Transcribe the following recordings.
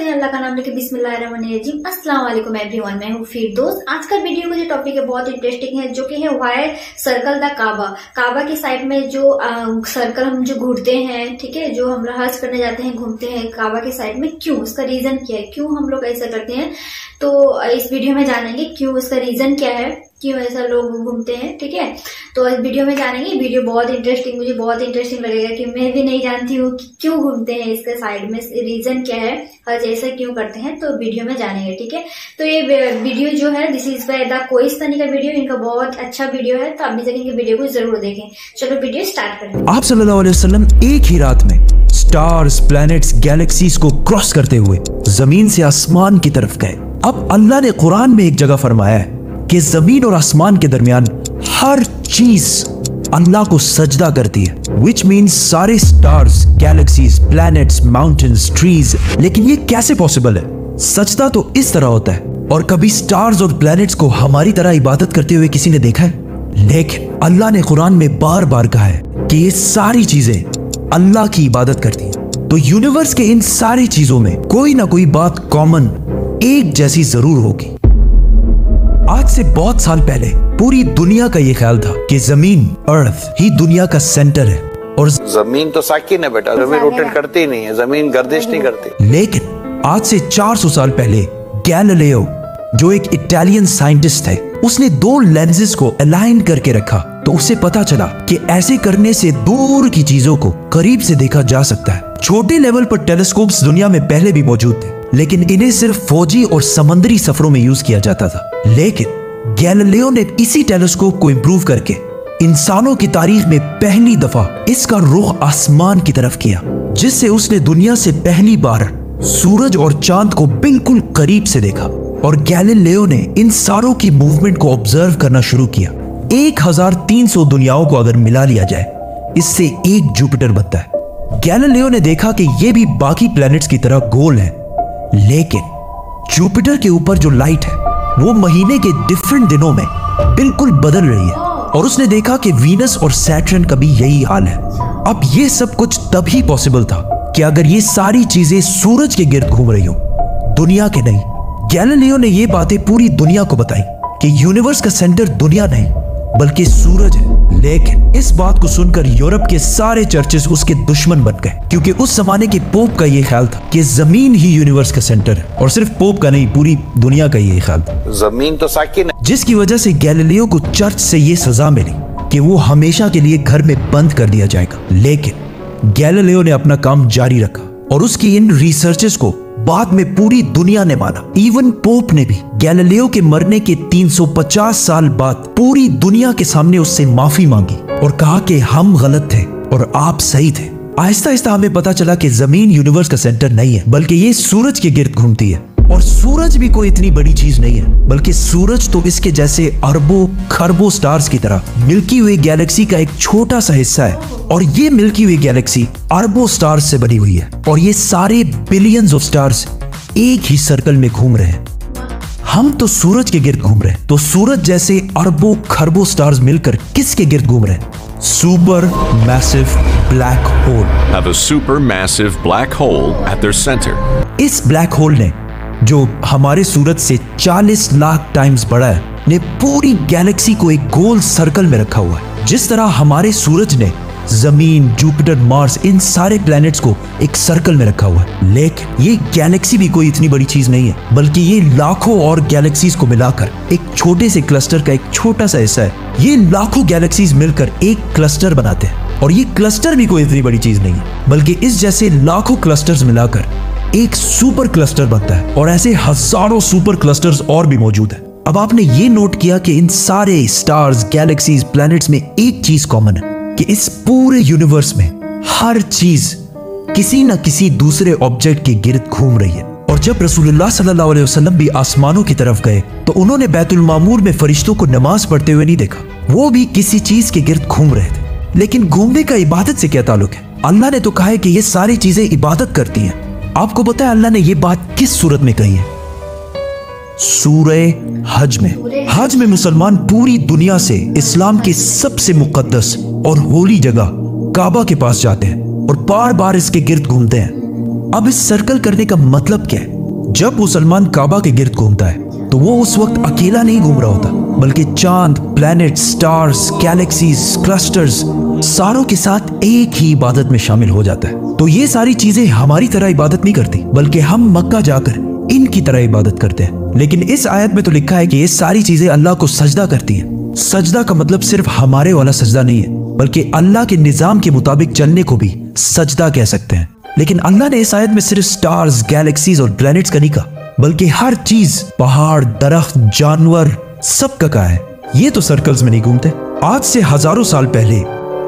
करते हैं अल्लाह का नाम लेके बिस्मिल्लाहिर्रहमानिर्रहीम। अस्सलाम वालेकुम एवरीवन, मैं हूँ फिरदौस। आज का वीडियो का जो टॉपिक है बहुत इंटरेस्टिंग है, जो कि है व्हाई सर्कल द काबा। काबा की साइड में जो सर्कल हम जो घूरते हैं, ठीक है, जो हम हज करने जाते हैं, घूमते हैं काबा की साइड में, क्यों, उसका रीजन क्या है, क्यों हम लोग ऐसा करते हैं। तो इस वीडियो में जानेंगे क्यों, उसका रीजन क्या है, क्यों ऐसा लोग घूमते हैं, ठीक है। तो इस वीडियो में जानेंगे। वीडियो बहुत इंटरेस्टिंग, मुझे बहुत इंटरेस्टिंग लगेगा कि मैं भी नहीं जानती हूँ कि क्यों घूमते हैं, इसके साइड में रीजन क्या है, हज ऐसा क्यों करते हैं। तो वीडियो में जानेंगे, ठीक है। तो ये वीडियो जो है this is by the Kohistani का वीडियो, इनका बहुत अच्छा वीडियो है, तो आप भी जाके वीडियो को जरूर देखें। चलो वीडियो स्टार्ट करते हैं। आप सल्लल्लाहु अलैहि वसल्लम एक ही रात में स्टार्स, प्लैनेट्स, गैलेक्सीज को क्रॉस करते हुए जमीन से आसमान की तरफ गए। अब अल्लाह ने कुरान में एक जगह फरमाया है कि जमीन और आसमान के दरमियान हर चीज अल्लाह को सजदा करती है, विच मीन्स सारे stars, galaxies, planets, mountains, trees. लेकिन ये कैसे पॉसिबल है? सजदा तो इस तरह होता है, और कभी स्टार्स और प्लैनेट्स को हमारी तरह इबादत करते हुए किसी ने देखा है? लेकिन अल्लाह ने कुरान में बार बार कहा है कि ये सारी चीजें अल्लाह की इबादत करती हैं। तो यूनिवर्स के इन सारी चीजों में कोई ना कोई बात कॉमन, एक जैसी जरूर होगी। आज से बहुत साल पहले पूरी दुनिया का ये ख्याल था कि जमीन, अर्थ ही दुनिया का सेंटर है, और जमीन तो साकिन है बेटा, जमीन रोटेट करती ही नहीं है, जमीन गर्दिश नहीं करती। लेकिन आज से 400 साल पहले गैलीलियो, जो एक इटालियन साइंटिस्ट थे, उसने दो लेंसेज को अलाइन करके रखा, तो उसे पता चला कि ऐसे करने से दूर की चीजों को करीब से देखा जा सकता है। छोटे लेवल पर टेलीस्कोप्स दुनिया में पहले भी मौजूद थे, लेकिन इन्हें सिर्फ फौजी और समंदरी सफरों में यूज किया जाता था। लेकिन गैलीलियो ने इसी टेलीस्कोप को इंप्रूव करके इंसानों की तारीख में पहली दफा इसका रुख आसमान की तरफ किया, जिससे उसने दुनिया से पहली बार सूरज और चांद को बिल्कुल करीब से देखा। और गैलीलियो ने इन सारों की मूवमेंट को ऑब्जर्व करना शुरू किया। 1300 दुनियाओं को अगर मिला लिया जाए, इससे एक जुपिटर बनता है। गैलीलियो ने देखा कि ये भी बाकी प्लैनेट्स की तरह गोल है, लेकिन जुपिटर के ऊपर जो लाइट है वो महीने के डिफरेंट दिनों में बिल्कुल बदल रही है, और उसने देखा कि वीनस और सैटर्न का भी यही हाल है। अब ये सब कुछ तभी पॉसिबल था कि अगर ये सारी चीजें सूरज के गिर्द घूम रही हो, दुनिया के नहीं। गैलीलियो ने ये बातें पूरी दुनिया को बताई कि यूनिवर्स का सेंटर दुनिया नहीं बल्कि सूरज है। लेकिन इस बात को सुनकर यूरोप के सारे चर्चेस उसके दुश्मन बन गए, क्योंकि उस जमाने के पोप का ये ख्याल था कि जमीन ही यूनिवर्स का सेंटर है, और सिर्फ पोप का नहीं, पूरी दुनिया का ये ख्याल था। जमीन तो साकिन है। जिसकी वजह से गैलीलियो को चर्च से ये सजा मिली कि वो हमेशा के लिए घर में बंद कर दिया जाएगा। लेकिन गैलीलियो ने अपना काम जारी रखा, और उसकी इन रिसर्चेस को बाद में पूरी दुनिया ने माना। इवन पोप ने भी गैलीलियो के मरने के 350 साल बाद पूरी दुनिया के सामने उससे माफी मांगी और कहा कि हम गलत थे और आप सही थे। आहिस्ता आहिस्ता हमें पता चला कि जमीन यूनिवर्स का सेंटर नहीं है, बल्कि ये सूरज के गिर्द घूमती है। और सूरज भी कोई इतनी बड़ी चीज नहीं है, बल्कि सूरज तो इसके जैसे अरबों खरबों स्टार्स की तरह मिल्की वे गैलेक्सी का एक छोटा सा हिस्सा है। और ये मिल्की वे गैलेक्सी अरबों स्टार्स से बनी हुई है, और ये सारे बिलियंस ऑफ स्टार्स एक ही सर्कल में घूम रहे हैं। हम तो सूरज के गिर्द घूम रहे हैं, तो सूरज जैसे अरबों खरबों स्टार्स मिलकर किसके गिर्द घूम रहे हैं? Super massive black hole. Have a supermassive black hole at their center. इस ब्लैक होल ने, जो हमारे सूरज से 40 लाख टाइम्स बड़ा है, ने पूरी गैलेक्सी को एक गोल सर्कल में रखा हुआ है। जिस तरह हमारे सूरज ने जमीन, जुपिटर, मार्स, इन सारे प्लैनेट्स को एक सर्कल में रखा हुआ है। लेकिन ये गैलेक्सी भी कोई इतनी बड़ी चीज नहीं है, बल्कि ये लाखों और गैलेक्सीज को मिलाकर एक छोटे से क्लस्टर का एक छोटा सा हिस्सा है। ये लाखों गैलेक्सीज मिलकर एक क्लस्टर बनाते हैं, और ये क्लस्टर भी कोई इतनी बड़ी चीज नहीं है, बल्कि इस जैसे लाखों क्लस्टर्स मिलाकर एक सुपर क्लस्टर बनता है। और ऐसे हजारों सुपर क्लस्टर्स और भी मौजूद है। अब आपने ये नोट किया कि इन सारे स्टार्स, गैलेक्सीज, प्लैनेट्स में एक चीज कॉमन है कि इस पूरे यूनिवर्स में हर चीज किसी न किसी दूसरे ऑब्जेक्ट के गिर्द घूम रही है। और जब रसूलुल्लाह सल्लल्लाहु अलैहि वसल्लम भी आसमानों की तरफ गए, तो उन्होंने बैतुल मामूर में फरिश्तों को नमाज पढ़ते हुए नहीं देखा, वो भी किसी चीज के गिर्द घूम रहे थे। लेकिन घूमने का इबादत से क्या ताल्लुक है? अल्लाह ने तो कहा है कि ये सारी चीजें इबादत करती हैं। आपको पता है अल्लाह ने ये बात किस सूरत में कही है? सूरह हज में। हज में मुसलमान पूरी दुनिया से इस्लाम की सबसे मुकद्दस और होली जगह काबा के पास जाते हैं और बार बार इसके गिर्द घूमते हैं। अब इस सर्कल करने का मतलब क्या है? जब मुसलमान काबा के गिर्द घूमता है तो वो उस वक्त अकेला नहीं घूम रहा होता, बल्कि चांद, प्लैनेट, स्टार्स, गैलेक्सीज, क्लस्टर्स सारों के साथ एक ही इबादत में शामिल हो जाता है। तो ये सारी चीजें हमारी तरह इबादत नहीं करती, बल्कि हम मक्का जाकर इनकी तरह इबादत करते हैं। लेकिन इस आयत में तो लिखा है कि ये सारी चीजें अल्लाह को सजदा करती हैं। सजदा का मतलब सिर्फ हमारे वाला सजदा नहीं है, बल्कि अल्लाह के निजाम के मुताबिक चलने को भी सजदा कह सकते हैं। लेकिन अल्लाह ने इस आयत में सिर्फ स्टार्स, गैलेक्सीज और प्लैनेट्स का नहीं कहा, बल्कि हर चीज, पहाड़, दरख्त, जानवर, सब का कहा है। ये तो सर्कल्स में नहीं घूमते। आज से हजारों साल पहले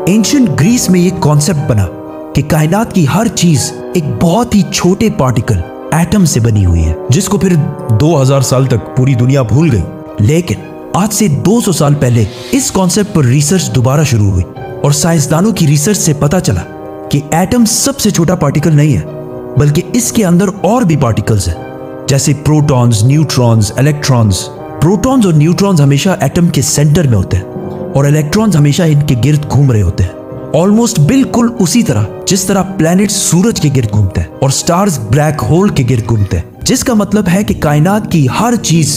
एंशिएंट ग्रीस में एक कॉन्सेप्ट बना कि कायनात की हर चीज एक बहुत ही छोटे पार्टिकल, एटम से बनी हुई है, जिसको फिर 2000 साल तक पूरी दुनिया भूल गई। लेकिन आज से 200 साल पहले इस कॉन्सेप्ट पर रिसर्च दोबारा शुरू हुई और साइंसदानों की रिसर्च से पता चला कि एटम सबसे छोटा पार्टिकल नहीं है, बल्कि इसके अंदर और भी पार्टिकल्स हैं, जैसे प्रोटॉन्स, न्यूट्रॉन्स, इलेक्ट्रॉन्स। प्रोटॉन्स और न्यूट्रॉन्स हमेशा एटम के सेंटर में होते हैं और इलेक्ट्रॉन्स हमेशा इनके गिर्द घूम रहे होते हैं, ऑलमोस्ट बिल्कुल उसी तरह जिस तरह प्लैनेट सूरज के गिर्द घूमते हैं और स्टार्स ब्लैक होल के गिर्द घूमते हैं। जिसका मतलब है कि कायनात की हर चीज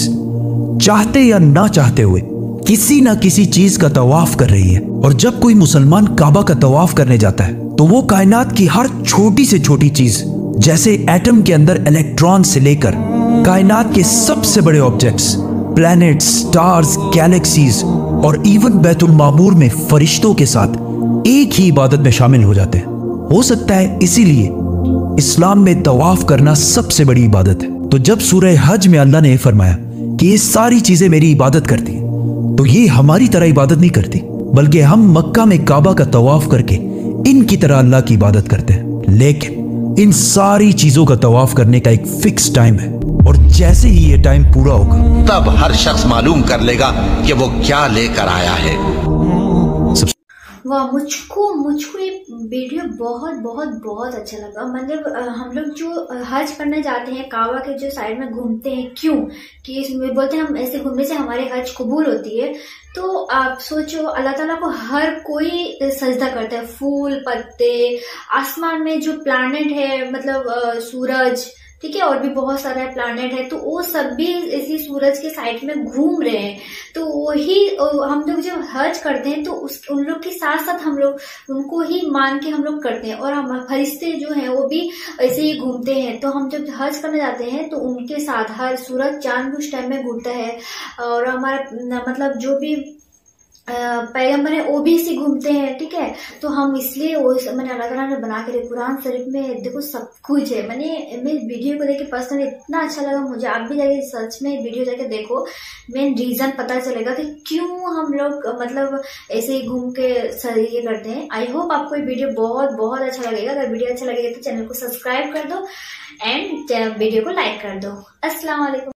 चाहते या ना चाहते हुए किसी ना किसी चीज का तवाफ कर रही है। और जब कोई मुसलमान काबा का तवाफ करने जाता है तो वो कायनात की हर छोटी से छोटी चीज, जैसे एटम के अंदर इलेक्ट्रॉन से लेकर कायनात के सबसे बड़े ऑब्जेक्ट्स, प्लैनेट्स, स्टार्स, गैलेक्सीज और इवन बैतुल मामूर में फरिश्तों के साथ एक ही इबादत में शामिल हो जाते हैं। हो सकता है इसीलिए इस्लाम में तवाफ करना सबसे बड़ी इबादत है। तो जब सूरह हज में अल्लाह ने फरमाया कि ये सारी चीजें मेरी इबादत करती हैं, तो ये हमारी तरह इबादत नहीं करती, बल्कि हम मक्का में काबा का तवाफ करके इनकी तरह अल्लाह की इबादत करते हैं। लेकिन इन सारी चीजों का तवाफ करने का एक फिक्स टाइम है, और जैसे ही ये टाइम पूरा होगा तब हर शख्स मालूम कर लेगा कि वो क्या लेकर आया है। वाह, मुझको ये वीडियो बहुत बहुत बहुत अच्छा लगा। मतलब हम लोग जो हज करने जाते हैं, काबा के जो साइड में घूमते हैं, क्यों कि इसमें बोलते हैं हम ऐसे घूमने से हमारे हज कबूल होती है। तो आप सोचो, अल्लाह ताला को हर कोई सजदा करता है, फूल, पत्ते, आसमान में जो प्लैनेट है, मतलब सूरज, ठीक है, और भी बहुत सारे प्लैनेट है, तो वो सब भी इसी सूरज के साइड में घूम रहे हैं। तो वही हम लोग जब हज करते हैं तो उन लोग के साथ साथ हम लोग उनको ही मान के हम लोग करते हैं, और हम फरिश्ते जो हैं वो भी ऐसे ही घूमते हैं। तो हम जब हज करने जाते हैं तो उनके साथ हर सूरज चांद भी उस टाइम में घूमता है, और हमारा मतलब जो भी पैगंबर है वो भी इसी घूमते हैं, ठीक है। तो हम इसलिए वो मैंने अल्लाह ताला ने बना के कुरान शरीफ में देखो सब कुछ है। मैं वीडियो को देख के पर्सनली इतना अच्छा लगा मुझे। आप भी जाके सच में वीडियो जाके देखो, मेन रीजन पता चलेगा कि क्यों हम लोग मतलब ऐसे ही घूम के ये करते हैं। आई होप आपको ये वीडियो बहुत बहुत अच्छा लगेगा। अगर वीडियो अच्छा लगेगा तो चैनल को सब्सक्राइब कर दो एंड वीडियो को लाइक कर दो। अस्सलाम वालेकुम।